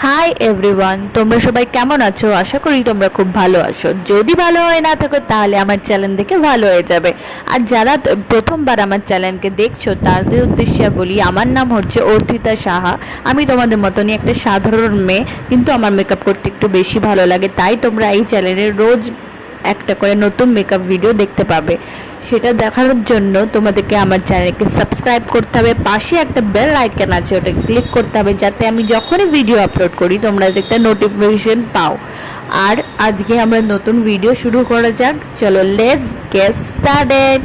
Hi everyone, তোমরা সবাই কেমন আছো? আশা করি তোমরা খুব ভালো আছো। যদি ভালো হয়ে না থাকো তাহলে আমার চ্যানেল দেখে ভালো হয়ে যাবে। আর যারা প্রথমবার আমার চ্যানেলকে দেখছো তাদের উদ্দেশ্যে বলি, আমার নাম হচ্ছে অর্থিতা সাহা। আমি তোমাদের মতনই একটা সাধারণ মেয়ে, কিন্তু আমার মেকআপ করতে একটু বেশি ভালো লাগে। তাই তোমরা এই চ্যানেলে রোজ একটা করে নতুন মেকআপ ভিডিও দেখতে পাবে। সেটা দেখানোর জন্য তোমাদেরকে আমার চ্যানেলকে সাবস্ক্রাইব করতে হবে, পাশে একটা বেল আইকন আছে, ওটা ক্লিক করতে হবে, যাতে আমি যখনই ভিডিও আপলোড করি তোমরা একটা নোটিফিকেশন পাও। আর আজকে আমরা নতুন ভিডিও শুরু করা যাক। চলো, লেটস গেট স্টার্টেড।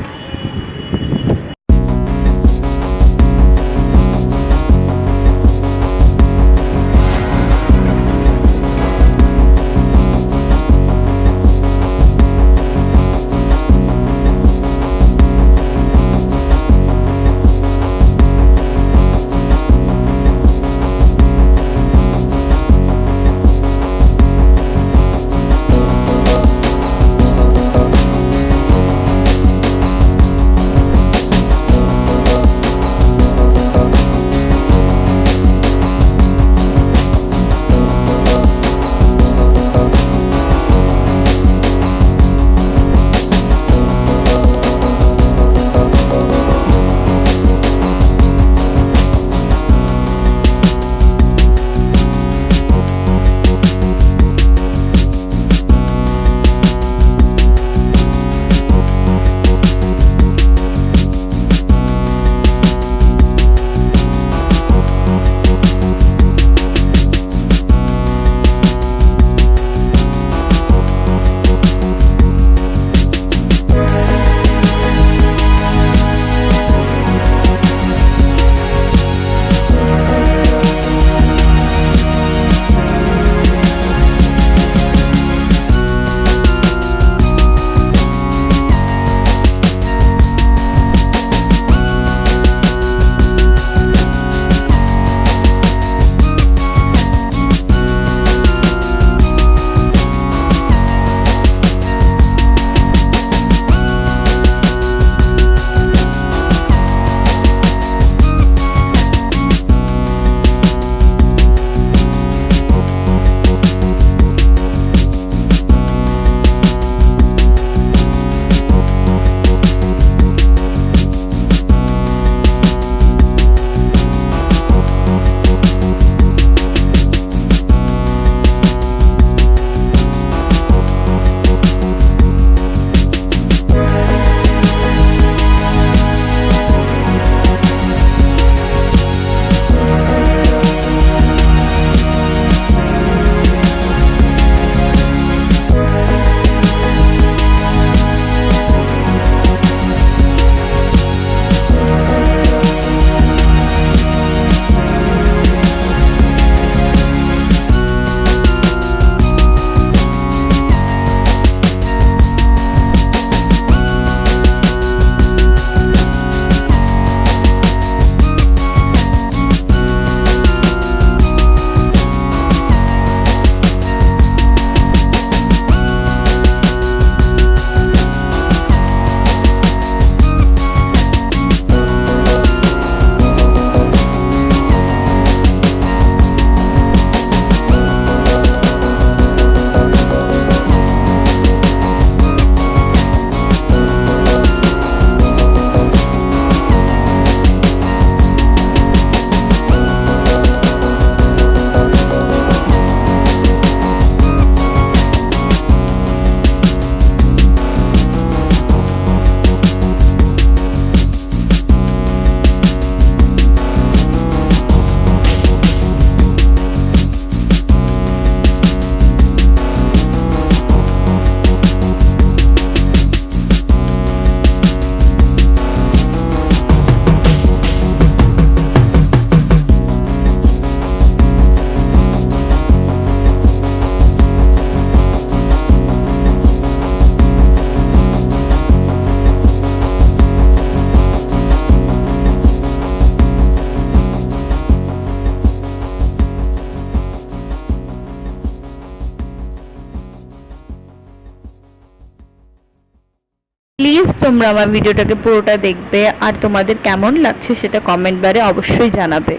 প্লিজ তোমরা আমার ভিডিওটাকে পুরোটা দেখবে, আর তোমাদের কেমন লাগছে সেটা কমেন্ট বারে অবশ্যই জানাবে।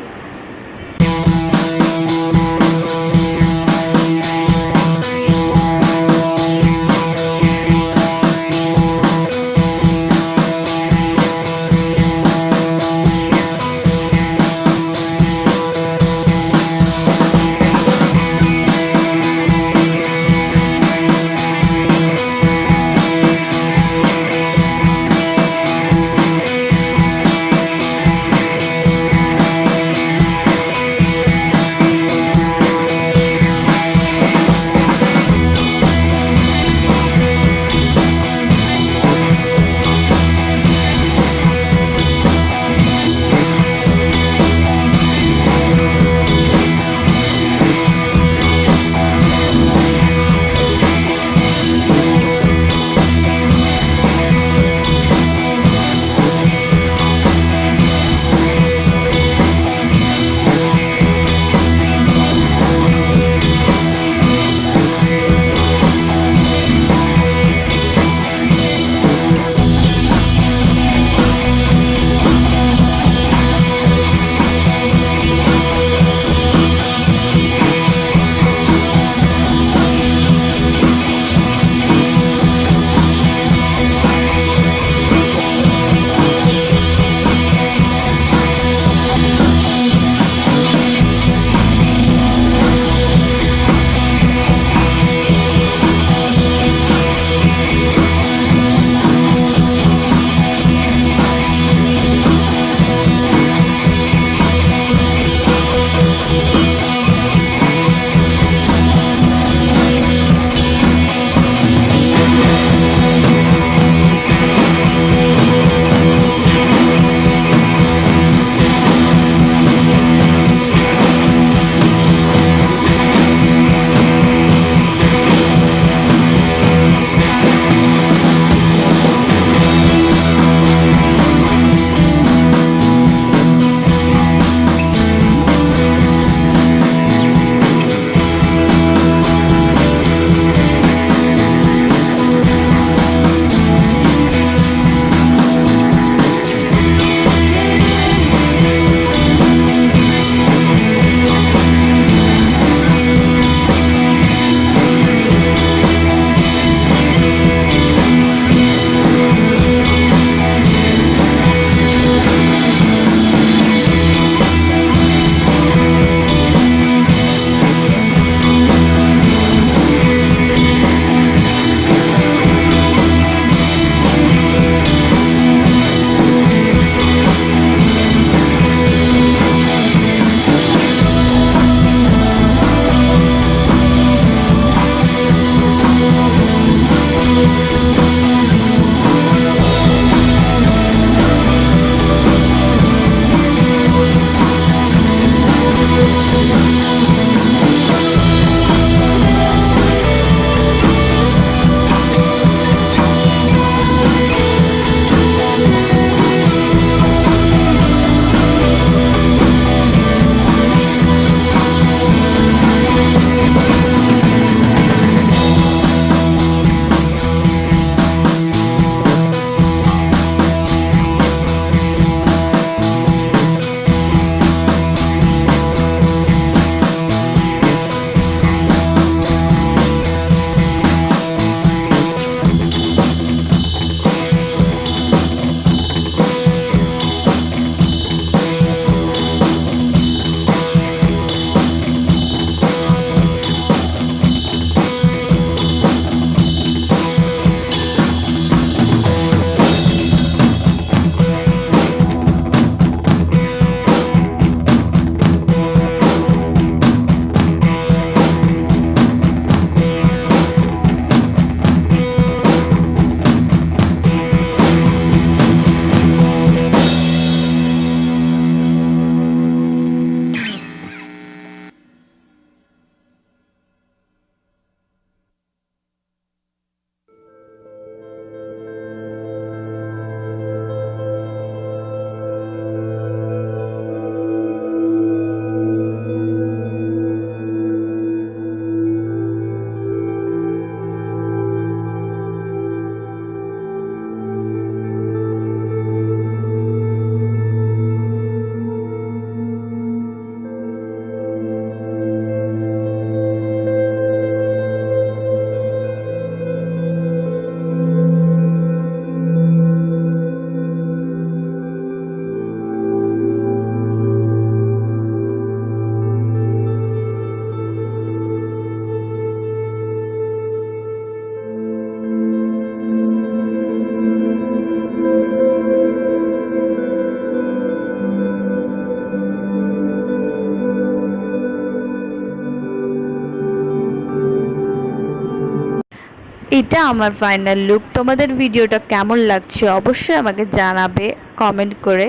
এটা আমার ফাইনাল লুক। তোমাদের ভিডিওটা কেমন লাগছে অবশ্যই আমাকে জানাবে কমেন্ট করে,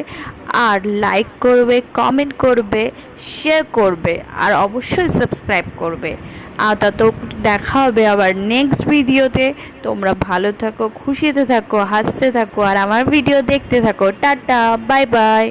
আর লাইক করবে, কমেন্ট করবে, শেয়ার করবে, আর অবশ্যই সাবস্ক্রাইব করবে। আর তত দেখা হবে আবার নেক্সট ভিডিওতে। তোমরা ভালো থাকো, খুশিতে থাকো, হাসতে থাকো, আর আমার ভিডিও দেখতে থাকো। Tata, bye bye.